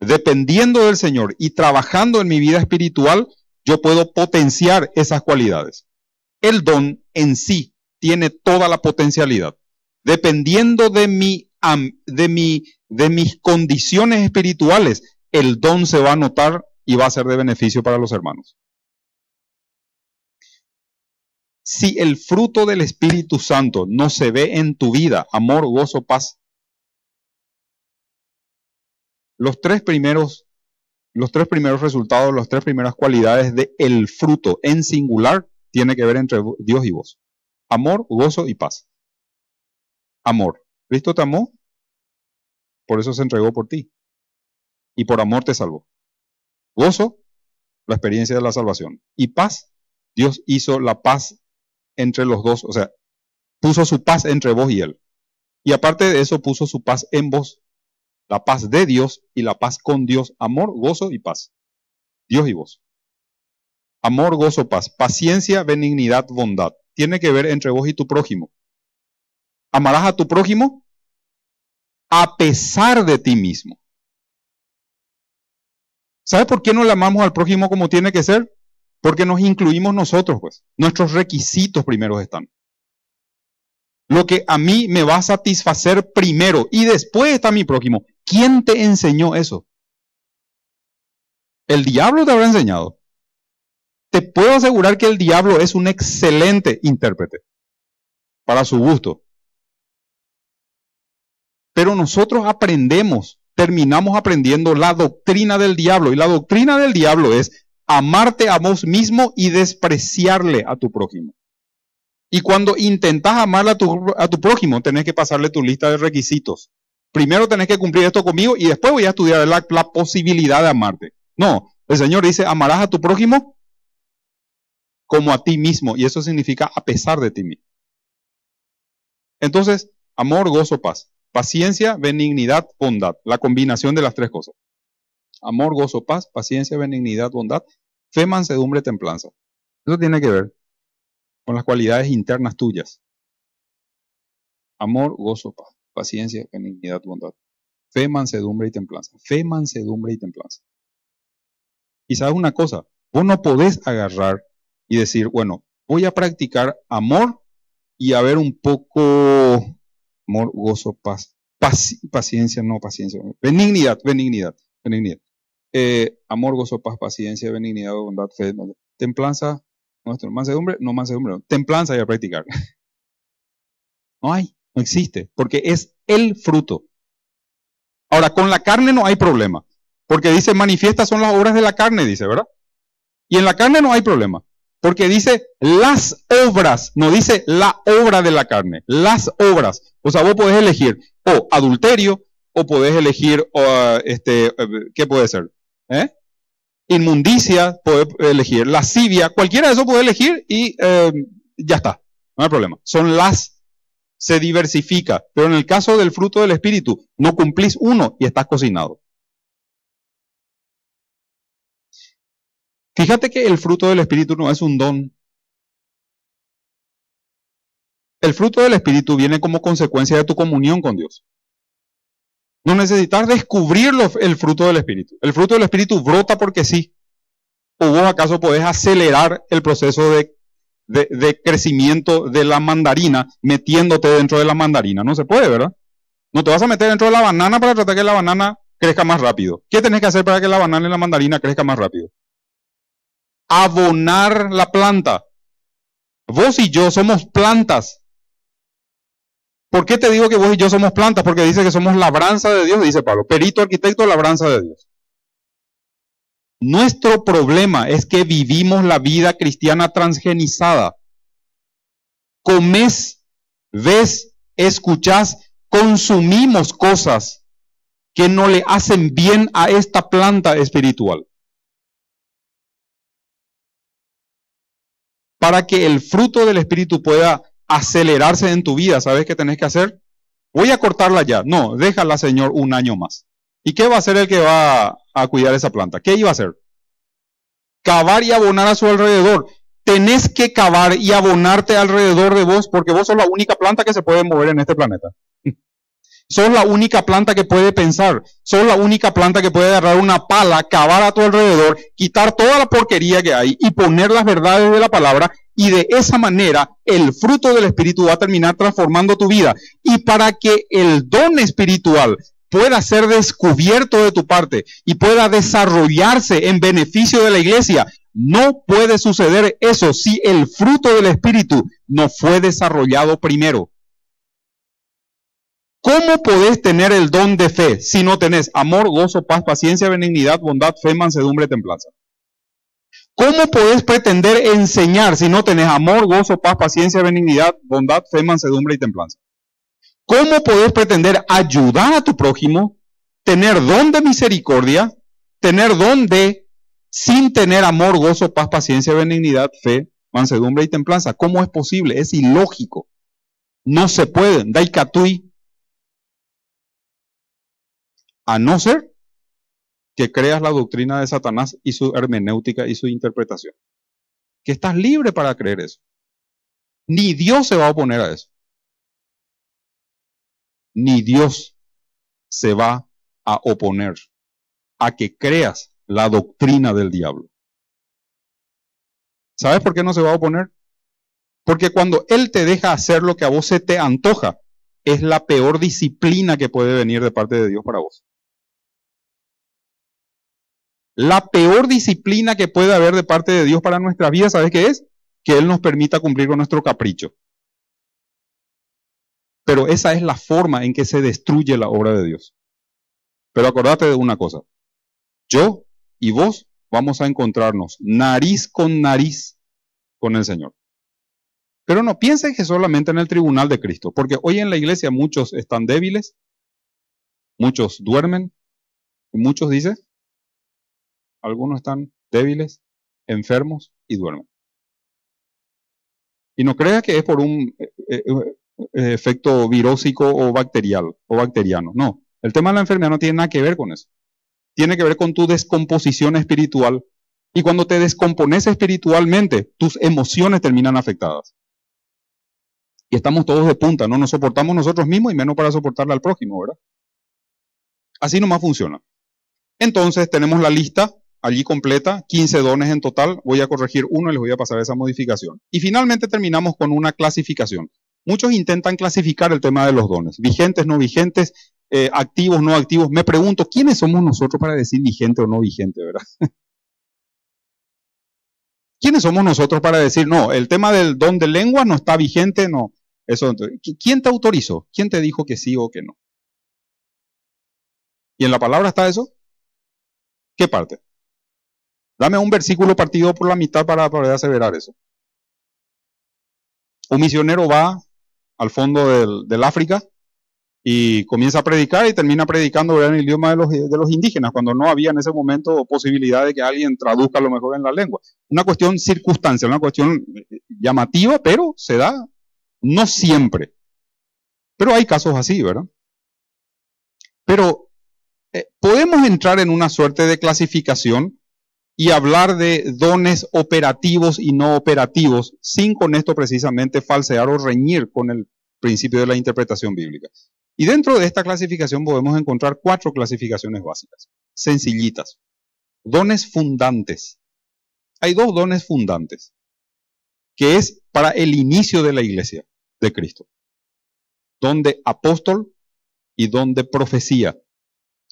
Dependiendo del Señor y trabajando en mi vida espiritual, yo puedo potenciar esas cualidades. El don en sí tiene toda la potencialidad. Dependiendo de mis condiciones espirituales, el don se va a notar y va a ser de beneficio para los hermanos. Si el fruto del Espíritu Santo no se ve en tu vida, amor, gozo, paz, los tres primeros resultados, las tres primeras cualidades del fruto en singular tiene que ver entre Dios y vos. Amor, gozo y paz. Amor. Cristo te amó, por eso se entregó por ti. Y por amor te salvó. Gozo, la experiencia de la salvación. Y paz, Dios hizo la paz entre los dos, o sea, puso su paz entre vos y Él. Y aparte de eso, puso su paz en vos. La paz de Dios y la paz con Dios. Amor, gozo y paz. Dios y vos. Amor, gozo, paz. Paciencia, benignidad, bondad. Tiene que ver entre vos y tu prójimo. Amarás a tu prójimo a pesar de ti mismo. ¿Sabes por qué no le amamos al prójimo como tiene que ser? Porque nos incluimos nosotros, pues. Nuestros requisitos primeros están. Lo que a mí me va a satisfacer primero y después está mi prójimo. ¿Quién te enseñó eso? El diablo te habrá enseñado. Te puedo asegurar que el diablo es un excelente intérprete para su gusto. Pero nosotros terminamos aprendiendo la doctrina del diablo. Y la doctrina del diablo es amarte a vos mismo y despreciarle a tu prójimo. Y cuando intentás amarle a tu prójimo, tenés que pasarle tu lista de requisitos. Primero tenés que cumplir esto conmigo y después voy a estudiar la posibilidad de amarte. No, el Señor dice, amarás a tu prójimo como a ti mismo. Y eso significa a pesar de ti mismo. Entonces, amor, gozo, paz. Paciencia, benignidad, bondad. La combinación de las tres cosas. Amor, gozo, paz, paciencia, benignidad, bondad. Fe, mansedumbre, templanza. Eso tiene que ver con las cualidades internas tuyas. Amor, gozo, paz, paciencia, benignidad, bondad. Fe, mansedumbre y templanza. Fe, mansedumbre y templanza. Y sabes una cosa, vos no podés agarrar y decir, bueno, voy a practicar amor y a ver un poco amor, gozo, paz, paciencia, benignidad. Amor, gozo, paz, paciencia, benignidad, bondad, fe, templanza. Mansedumbre, templanza y a practicar. No existe, porque es el fruto. Ahora, con la carne no hay problema, porque dice, manifiestas son las obras de la carne, dice, ¿verdad? Y en la carne no hay problema, porque dice las obras, no dice la obra de la carne, las obras. O sea, vos podés elegir o adulterio, o podés elegir, ¿qué puede ser? Inmundicia, puede elegir lascivia, cualquiera de eso puede elegir y ya está, no hay problema. Se diversifica, pero en el caso del fruto del Espíritu, no cumplís uno y estás cocinado. Fíjate que el fruto del Espíritu no es un don. El fruto del Espíritu viene como consecuencia de tu comunión con Dios. No necesitas descubrir el fruto del Espíritu. El fruto del Espíritu brota porque sí. ¿O vos acaso podés acelerar el proceso de crecimiento de la mandarina metiéndote dentro de la mandarina? No se puede, ¿verdad? No te vas a meter dentro de la banana para tratar que la banana crezca más rápido. ¿Qué tenés que hacer para que la banana y la mandarina crezca más rápido? Abonar la planta. Vos y yo somos plantas. ¿Por qué te digo que vos y yo somos plantas? Porque dice que somos labranza de Dios, dice Pablo. Perito, arquitecto, labranza de Dios. Nuestro problema es que vivimos la vida cristiana transgenizada. Comés, ves, escuchás, consumimos cosas que no le hacen bien a esta planta espiritual. Para que el fruto del Espíritu pueda acelerarse en tu vida, ¿sabes qué tenés que hacer? Voy a cortarla ya. No, déjala, Señor, un año más. ¿Y qué va a hacer el que va a cuidar esa planta? ¿Qué iba a hacer? Cavar y abonar a su alrededor. Tenés que cavar y abonarte alrededor de vos, porque vos sos la única planta que se puede mover en este planeta. Sos la única planta que puede pensar. Sos la única planta que puede agarrar una pala, cavar a tu alrededor, quitar toda la porquería que hay y poner las verdades de la palabra. Y de esa manera el fruto del Espíritu va a terminar transformando tu vida. Y para que el don espiritual pueda ser descubierto de tu parte y pueda desarrollarse en beneficio de la iglesia, no puede suceder eso si el fruto del Espíritu no fue desarrollado primero. ¿Cómo podés tener el don de fe si no tenés amor, gozo, paz, paciencia, benignidad, bondad, fe, mansedumbre, templanza? ¿Cómo podés pretender enseñar si no tenés amor, gozo, paz, paciencia, benignidad, bondad, fe, mansedumbre y templanza? ¿Cómo podés pretender ayudar a tu prójimo, tener don de misericordia, tener don de, sin tener amor, gozo, paz, paciencia, benignidad, fe, mansedumbre y templanza? ¿Cómo es posible? Es ilógico. No se puede. Daikatui. A no ser que creas la doctrina de Satanás y su hermenéutica y su interpretación. Que estás libre para creer eso. Ni Dios se va a oponer a eso. Ni Dios se va a oponer a que creas la doctrina del diablo. ¿Sabes por qué no se va a oponer? Porque cuando Él te deja hacer lo que a vos se te antoja, es la peor disciplina que puede venir de parte de Dios para vos. La peor disciplina que puede haber de parte de Dios para nuestra vida, ¿sabes qué es? Que Él nos permita cumplir con nuestro capricho. Pero esa es la forma en que se destruye la obra de Dios. Pero acordate de una cosa. Yo y vos vamos a encontrarnos nariz con el Señor. Pero no piensen que solamente en el tribunal de Cristo, porque hoy en la iglesia muchos están débiles, muchos duermen, y muchos dicen, algunos están débiles, enfermos y duermen. Y no creas que es por un efecto virósico o bacteriano. No, el tema de la enfermedad no tiene nada que ver con eso. Tiene que ver con tu descomposición espiritual. Y cuando te descompones espiritualmente, tus emociones terminan afectadas. Y estamos todos de punta, no nos soportamos nosotros mismos y menos para soportarle al prójimo, ¿verdad? Así nomás funciona. Entonces tenemos la lista allí completa, 15 dones en total. Voy a corregir uno y les voy a pasar esa modificación. Y finalmente terminamos con una clasificación. Muchos intentan clasificar el tema de los dones. Vigentes, no vigentes, activos, no activos. Me pregunto, ¿quiénes somos nosotros para decir vigente o no vigente, verdad? ¿Quiénes somos nosotros para decir, no, el tema del don de lengua no está vigente? No. Eso, ¿quién te autorizó? ¿Quién te dijo que sí o que no? ¿Y en la palabra está eso? ¿Qué parte? Dame un versículo partido por la mitad para poder aseverar eso. Un misionero va al fondo del África y comienza a predicar y termina predicando en el idioma de los indígenas, cuando no había en ese momento posibilidad de que alguien traduzca a lo mejor en la lengua. Una cuestión circunstancial, una cuestión llamativa, pero se da no siempre. Pero hay casos así, ¿verdad? Pero podemos entrar en una suerte de clasificación y hablar de dones operativos y no operativos, sin con esto precisamente falsear o reñir con el principio de la interpretación bíblica. Y dentro de esta clasificación podemos encontrar 4 clasificaciones básicas, sencillitas. Dones fundantes. Hay 2 dones fundantes, que es para el inicio de la iglesia de Cristo. Don de apóstol y don de profecía.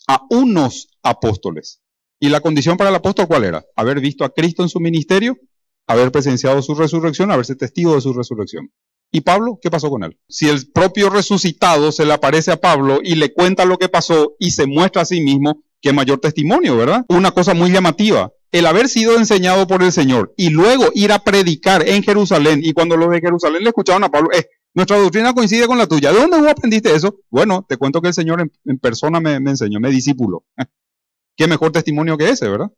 A unos apóstoles. ¿Y la condición para el apóstol cuál era? Haber visto a Cristo en su ministerio, haber presenciado su resurrección, haberse testigo de su resurrección. ¿Y Pablo? ¿Qué pasó con él? Si el propio resucitado se le aparece a Pablo y le cuenta lo que pasó y se muestra a sí mismo, qué mayor testimonio, ¿verdad? Una cosa muy llamativa. el haber sido enseñado por el Señor y luego ir a predicar en Jerusalén, y cuando los de Jerusalén le escuchaban a Pablo, nuestra doctrina coincide con la tuya. ¿De dónde vos aprendiste eso? Bueno, te cuento que el Señor en persona me enseñó, me discípulo. Qué mejor testimonio que ese, ¿verdad?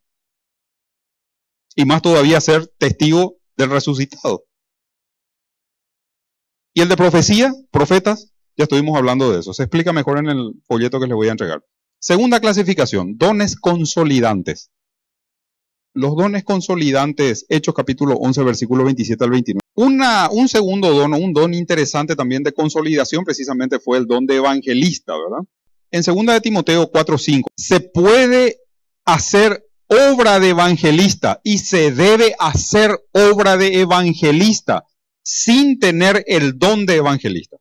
Y más todavía ser testigo del resucitado. Y el de profecía, profetas, ya estuvimos hablando de eso. Se explica mejor en el folleto que les voy a entregar. Segunda clasificación, dones consolidantes. Los dones consolidantes, Hechos capítulo 11, versículo 27 al 29. Un segundo don, un don interesante también de consolidación, precisamente fue el don de evangelista, ¿verdad? En 2 de Timoteo 4:5, se puede hacer obra de evangelista y se debe hacer obra de evangelista sin tener el don de evangelista.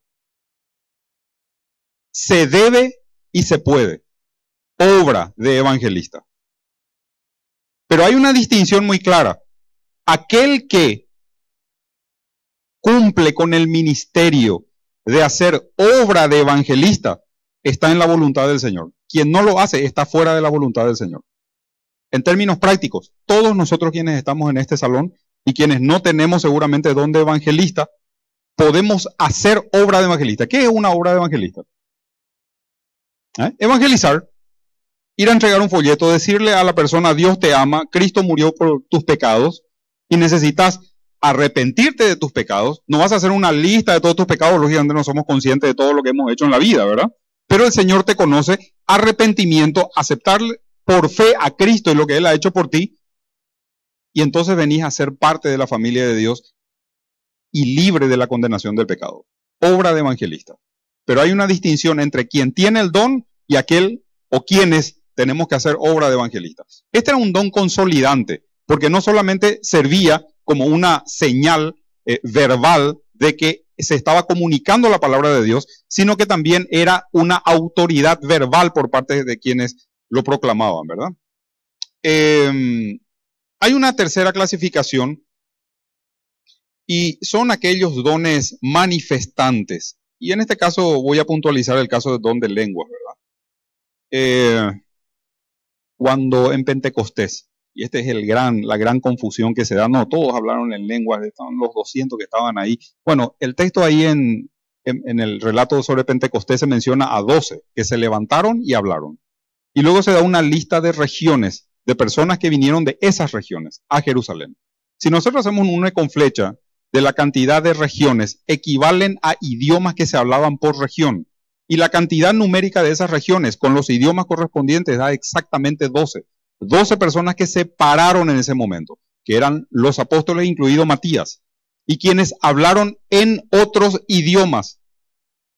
Se debe y se puede. Obra de evangelista. Pero hay una distinción muy clara. Aquel que cumple con el ministerio de hacer obra de evangelista está en la voluntad del Señor. Quien no lo hace está fuera de la voluntad del Señor. En términos prácticos, todos nosotros quienes estamos en este salón y quienes no tenemos seguramente don de evangelista, podemos hacer obra de evangelista. ¿Qué es una obra de evangelista? Evangelizar, ir a entregar un folleto, decirle a la persona, Dios te ama, Cristo murió por tus pecados y necesitas arrepentirte de tus pecados. No vas a hacer una lista de todos tus pecados, lógicamente no somos conscientes de todo lo que hemos hecho en la vida, ¿verdad? Pero el Señor te conoce, arrepentimiento, aceptarle por fe a Cristo y lo que Él ha hecho por ti, y entonces venís a ser parte de la familia de Dios y libre de la condenación del pecado. Obra de evangelista. Pero hay una distinción entre quien tiene el don y aquel o quienes tenemos que hacer obra de evangelista. Este era un don consolidante, porque no solamente servía como una señal verbal de que se estaba comunicando la palabra de Dios, sino que también era una autoridad verbal por parte de quienes lo proclamaban, ¿verdad? Hay una tercera clasificación y son aquellos dones manifestantes. Y en este caso voy a puntualizar el caso de don de lenguas, ¿verdad? Cuando en Pentecostés, y esta es la gran confusión que se da, no, todos hablaron en lenguas, estaban los 200 que estaban ahí. Bueno, el texto ahí en el relato sobre Pentecostés se menciona a 12 que se levantaron y hablaron. Y luego se da una lista de regiones, de personas que vinieron de esas regiones a Jerusalén. Si nosotros hacemos un une con flecha de la cantidad de regiones, equivalen a idiomas que se hablaban por región. Y la cantidad numérica de esas regiones con los idiomas correspondientes da exactamente 12. 12 personas que se pararon en ese momento, que eran los apóstoles, incluido Matías, y quienes hablaron en otros idiomas.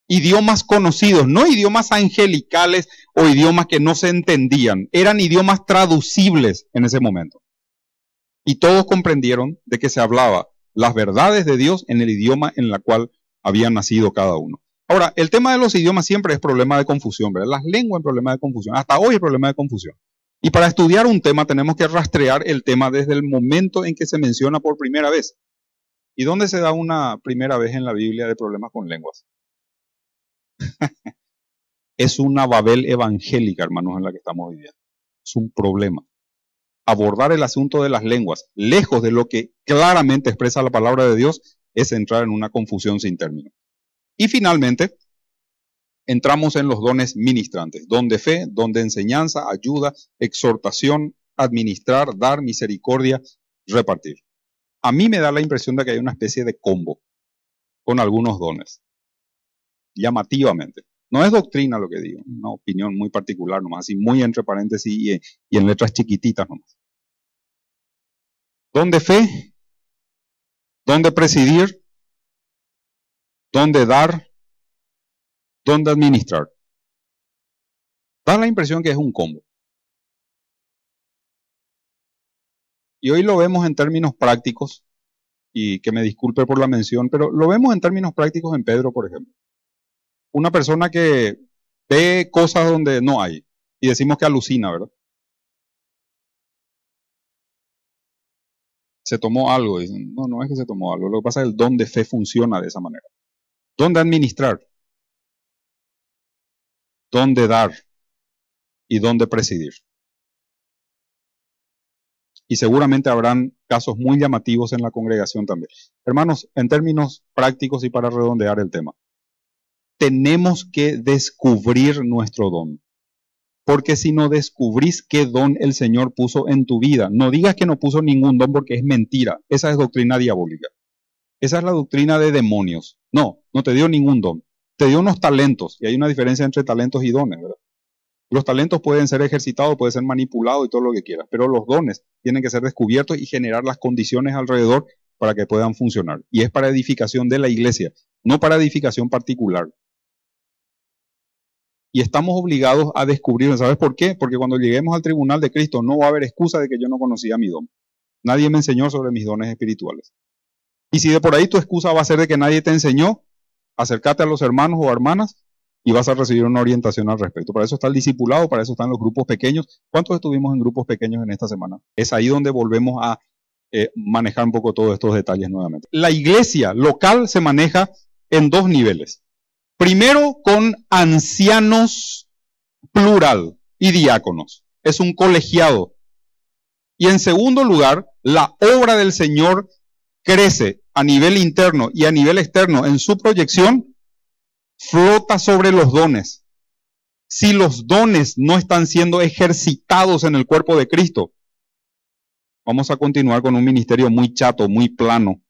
Idiomas conocidos, no idiomas angelicales o idiomas que no se entendían, eran idiomas traducibles en ese momento. Y todos comprendieron de que se hablaba las verdades de Dios en el idioma en el cual habían nacido cada uno. Ahora, el tema de los idiomas siempre es problema de confusión, ¿verdad? Las lenguas es problema de confusión, hasta hoy es problema de confusión. Y para estudiar un tema tenemos que rastrear el tema desde el momento en que se menciona por primera vez. ¿Y dónde se da una primera vez en la Biblia de problemas con lenguas? Es una Babel evangélica, hermanos, en la que estamos viviendo. Es un problema. Abordar el asunto de las lenguas, lejos de lo que claramente expresa la palabra de Dios, es entrar en una confusión sin término. Y finalmente, entramos en los dones ministrantes. Don de fe, don de enseñanza, ayuda, exhortación, administrar, dar, misericordia, repartir. A mí me da la impresión de que hay una especie de combo con algunos dones. Llamativamente. No es doctrina lo que digo, una opinión muy particular nomás, así muy entre paréntesis y en letras chiquititas nomás. Don de fe, don de presidir, don de dar, don de administrar. Da la impresión que es un combo. Y hoy lo vemos en términos prácticos, y que me disculpe por la mención, pero lo vemos en términos prácticos en Pedro, por ejemplo. Una persona que ve cosas donde no hay, y decimos que alucina, ¿verdad? Se tomó algo, dicen, no, no es que se tomó algo, lo que pasa es que el don de fe funciona de esa manera. Don de administrar, don de dar y don de presidir. Y seguramente habrán casos muy llamativos en la congregación también. Hermanos, en términos prácticos y para redondear el tema, tenemos que descubrir nuestro don. Porque si no descubrís qué don el Señor puso en tu vida, no digas que no puso ningún don porque es mentira. Esa es doctrina diabólica. Esa es la doctrina de demonios. No te dio ningún don. Te dio unos talentos. Y hay una diferencia entre talentos y dones, ¿verdad? Los talentos pueden ser ejercitados, pueden ser manipulados y todo lo que quieras. Pero los dones tienen que ser descubiertos y generar las condiciones alrededor para que puedan funcionar. Y es para edificación de la iglesia, no para edificación particular. Y estamos obligados a descubrirlo. ¿Sabes por qué? Porque cuando lleguemos al tribunal de Cristo no va a haber excusa de que yo no conocía mi don. Nadie me enseñó sobre mis dones espirituales. Y si de por ahí tu excusa va a ser de que nadie te enseñó, acércate a los hermanos o hermanas y vas a recibir una orientación al respecto. Para eso está el discipulado, para eso están los grupos pequeños. ¿Cuántos estuvimos en grupos pequeños en esta semana? Es ahí donde volvemos a manejar un poco todos estos detalles nuevamente. La iglesia local se maneja en dos niveles. Primero, con ancianos plural y diáconos. Es un colegiado. Y en segundo lugar, la obra del Señor crece a nivel interno y a nivel externo en su proyección, flota sobre los dones. Si los dones no están siendo ejercitados en el cuerpo de Cristo, vamos a continuar con un ministerio muy chato, muy plano.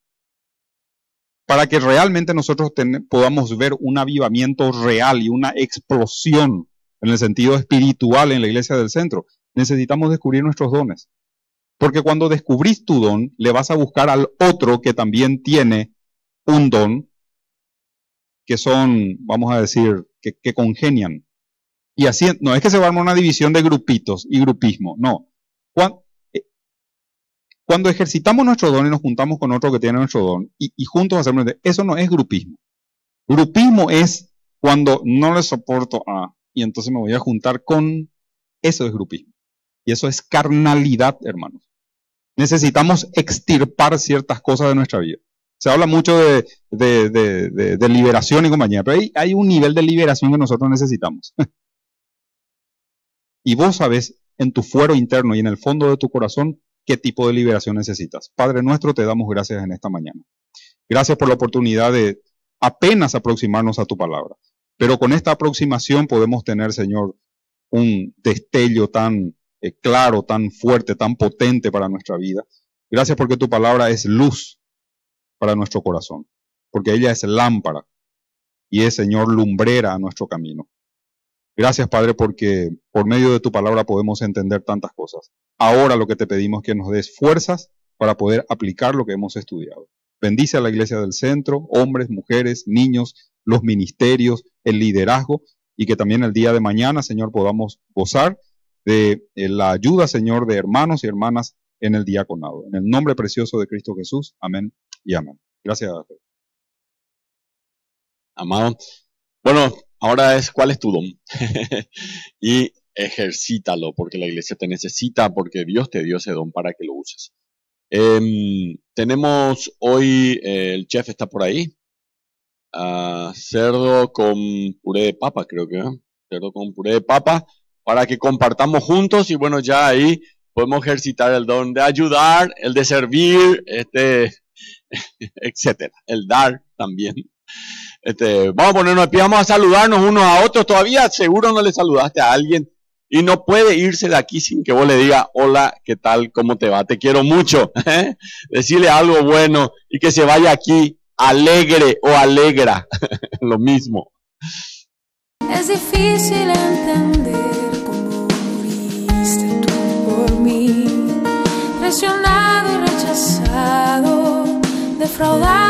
Para que realmente nosotros podamos ver un avivamiento real y una explosión en el sentido espiritual en la iglesia del centro, necesitamos descubrir nuestros dones. Porque cuando descubrís tu don, le vas a buscar al otro que también tiene un don, que son, vamos a decir, que congenian. Y así, no es que se va a armar una división de grupitos y grupismo, no. Cuando ejercitamos nuestro don y nos juntamos con otro que tiene nuestro don y juntos hacemos, eso no es grupismo. Grupismo es cuando no le soporto a, y entonces me voy a juntar con, eso es grupismo. Y eso es carnalidad, hermanos. Necesitamos extirpar ciertas cosas de nuestra vida. Se habla mucho de liberación y compañía, pero hay un nivel de liberación que nosotros necesitamos. Y vos sabés en tu fuero interno y en el fondo de tu corazón qué tipo de liberación necesitas. Padre nuestro, te damos gracias en esta mañana. Gracias por la oportunidad de apenas aproximarnos a tu palabra. Pero con esta aproximación podemos tener, Señor, un destello tan claro, tan fuerte, tan potente para nuestra vida. Gracias porque tu palabra es luz para nuestro corazón. Porque ella es lámpara y es, Señor, lumbrera a nuestro camino. Gracias, Padre, porque por medio de tu palabra podemos entender tantas cosas. Ahora lo que te pedimos es que nos des fuerzas para poder aplicar lo que hemos estudiado. Bendice a la iglesia del centro, hombres, mujeres, niños, los ministerios, el liderazgo, y que también el día de mañana, Señor, podamos gozar de la ayuda, Señor, de hermanos y hermanas en el diaconado. En el nombre precioso de Cristo Jesús. Amén y amén. Gracias. Amado. Bueno, ahora es, ¿cuál es tu don? Y ejercítalo, porque la iglesia te necesita, porque Dios te dio ese don para que lo uses. Tenemos hoy, el chef está por ahí, cerdo con puré de papa, creo que, cerdo con puré de papa, para que compartamos juntos y bueno, ya ahí podemos ejercitar el don de ayudar, el de servir, etcétera, el dar también. Vamos a ponernos de pie, vamos a saludarnos unos a otros. Todavía seguro no le saludaste a alguien y no puede irse de aquí sin que vos le digas, hola, ¿qué tal? ¿Cómo te va? Te quiero mucho. Decirle algo bueno y que se vaya aquí alegre o alegra. Lo mismo. Es difícil entender cómo moriste tú por mí, presionado y rechazado, defraudado.